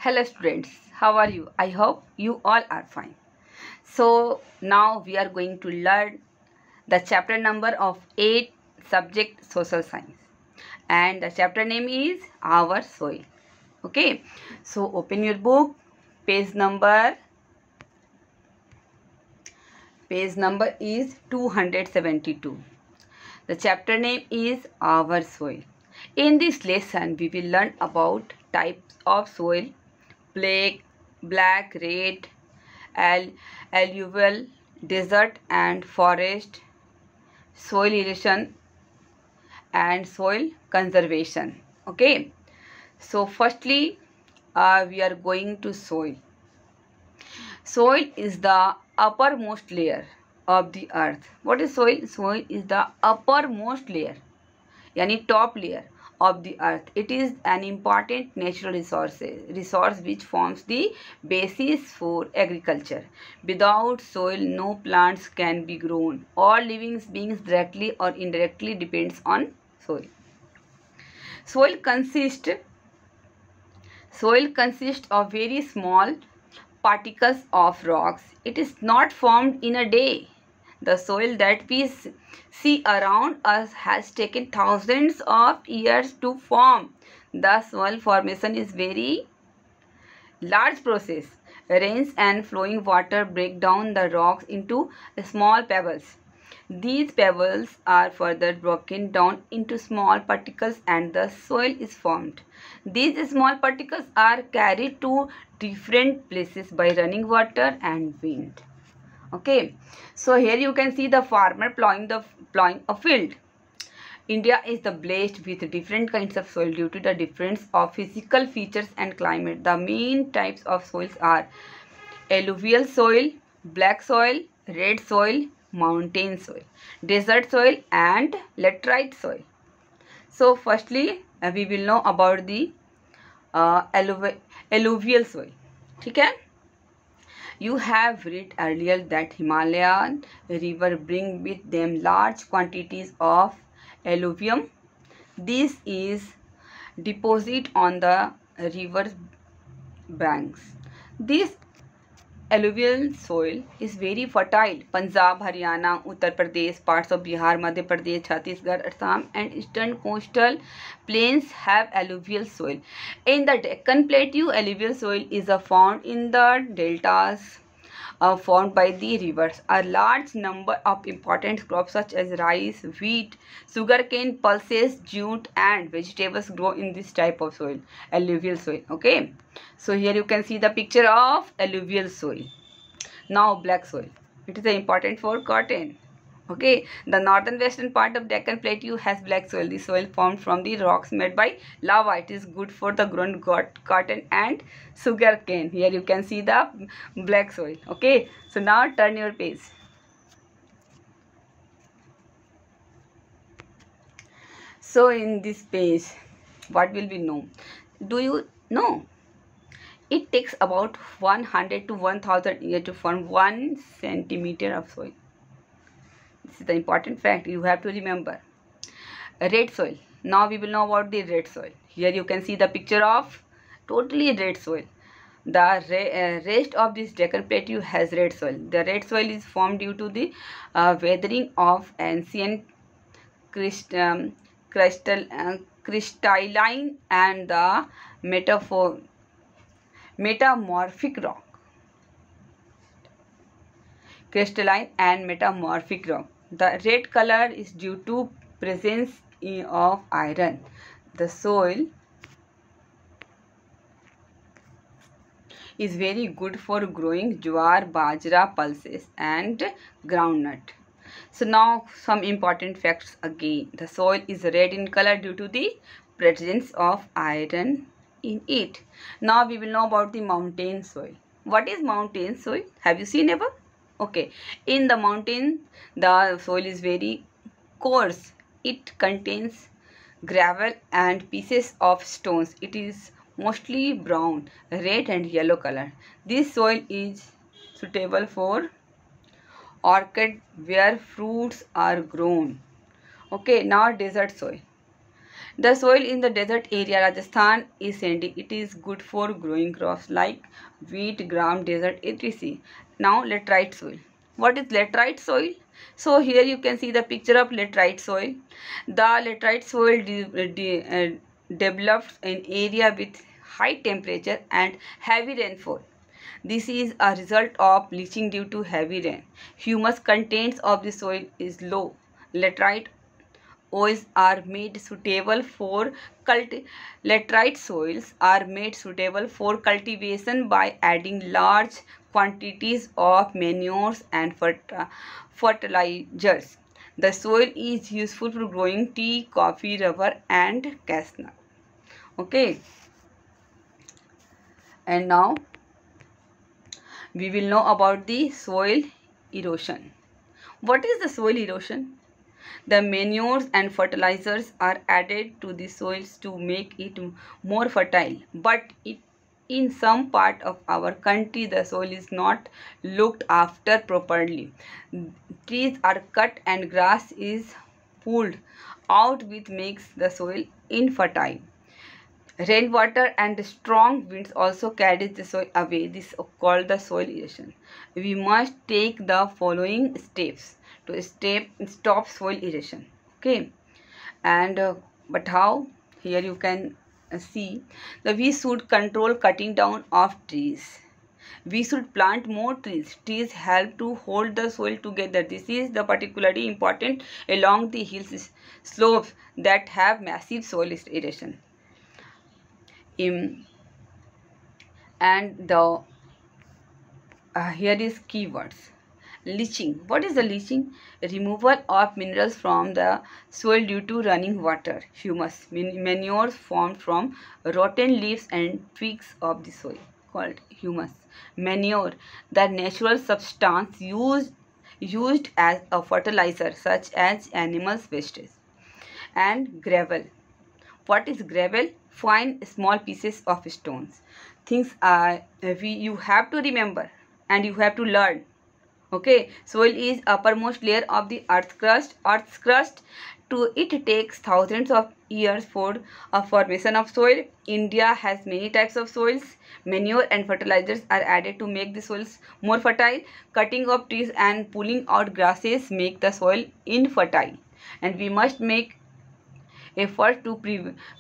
Hello students, how are you? I hope you all are fine. So now we are going to learn the chapter number of 8 subject social science, and the chapter name is Our Soil. Okay, so open your book, page number is 272. The chapter name is Our Soil. In this lesson we will learn about types of soil: black, red, alluvial, desert and forest, soil erosion and soil conservation. Okay, so firstly we are going to soil. Soil is the uppermost layer of the earth. What is soil? Soil is the uppermost layer, yani top layer of the earth. It is an important natural resource which forms the basis for agriculture. Without soil, no plants can be grown. All living beings directly or indirectly depends on soil. Soil consists of very small particles of rocks. It is not formed in a day. The soil that we see around us has taken thousands of years to form. The soil formation is very large process. Rains and flowing water break down the rocks into small pebbles. These pebbles are further broken down into small particles and the soil is formed. These small particles are carried to different places by running water and wind. Okay, so here you can see the farmer plowing a field. India is the blessed with different kinds of soil due to the difference of physical features and climate. The main types of soils are alluvial soil, black soil, red soil, mountain soil, desert soil and laterite soil. So firstly we will know about the alluvial soil. ठीक है? You have read earlier that Himalayan river bring with them large quantities of alluvium. This is deposit on the river's banks. This alluvial soil is very fertile. Punjab, Haryana, Uttar Pradesh, parts of Bihar, Madhya Pradesh, Chhattisgarh, Assam and eastern coastal plains have alluvial soil. In the Deccan Plateau, alluvial soil is found in the deltas formed by the rivers. A large number of important crops such as rice, wheat, sugarcane, pulses, jute and vegetables grow in this type of soil, alluvial soil. Okay, so here you can see the picture of alluvial soil. Now black soil. It is important for cotton. Okay, the northern western part of Deccan Plateau has black soil. The soil formed from the rocks made by lava. It is good for the grown cotton and sugarcane. Here you can see the black soil. Okay, so now turn your page. So in this page, what will we know? Do you know? It takes about 100 to 1000 years to form 1 centimeter of soil. This is the important fact you have to remember. Red soil. Now we will know about the red soil. Here you can see the picture of totally red soil. The rest of this Deccan Plateau has red soil. The red soil is formed due to the weathering of ancient crystalline and the metamorphic rock. Crystalline and metamorphic rock. The red color is due to presence of iron. The soil is very good for growing jowar, bajra, pulses and groundnut. So now some important facts again. The soil is red in color due to the presence of iron in it. Now we will know about the mountain soil. What is mountain soil? Have you seen ever? Okay, in the mountain the soil is very coarse. It contains gravel and pieces of stones. It is mostly brown, red and yellow color. This soil is suitable for orchid where fruits are grown. Okay, now desert soil. The soil in the desert area Rajasthan is sandy. It is good for growing crops like wheat, gram, desert, etc. Now laterite soil. What is laterite soil? So here you can see the picture of laterite soil. The laterite soil develops an area with high temperature and heavy rainfall. This is a result of leaching due to heavy rain. Humus content of the soil is low. Laterite soils are made suitable for laterite soils are made suitable for cultivation by adding large quantities of manures and fertilizers. The soil is useful for growing tea, coffee, rubber, and castor. Okay. And now we will know about the soil erosion. What is the soil erosion? The manures and fertilizers are added to the soils to make it more fertile. But in some part of our country, the soil is not looked after properly. Trees are cut and grass is pulled out, which makes the soil infertile. Rainwater and strong winds also carries the soil away. This is called the soil erosion. We must take the following steps to stop soil erosion. Okay, and but how? Here you can see that we should control cutting down of trees. We should plant more trees. Trees help to hold the soil together. This is the particularly important along the hills slopes that have massive soil erosion. And the here is keywords. Leaching. What is the leaching? Removal of minerals from the soil due to running water. Humus. Manures formed from rotten leaves and twigs of the soil called humus. Manure. The natural substance used as a fertilizer such as animals' wastes. And gravel. What is gravel? Fine small pieces of stones. Things you have to remember and you have to learn. Okay, soil is uppermost layer of the earth's crust. It takes thousands of years for a formation of soil. India has many types of soils. Manure and fertilizers are added to make the soils more fertile. Cutting of trees and pulling out grasses make the soil infertile. And we must make effort to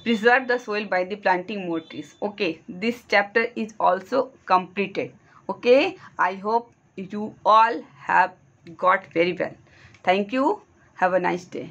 preserve the soil by the planting more trees. Okay, this chapter is also completed. Okay, I hope you all have got very well. Thank you. Have a nice day.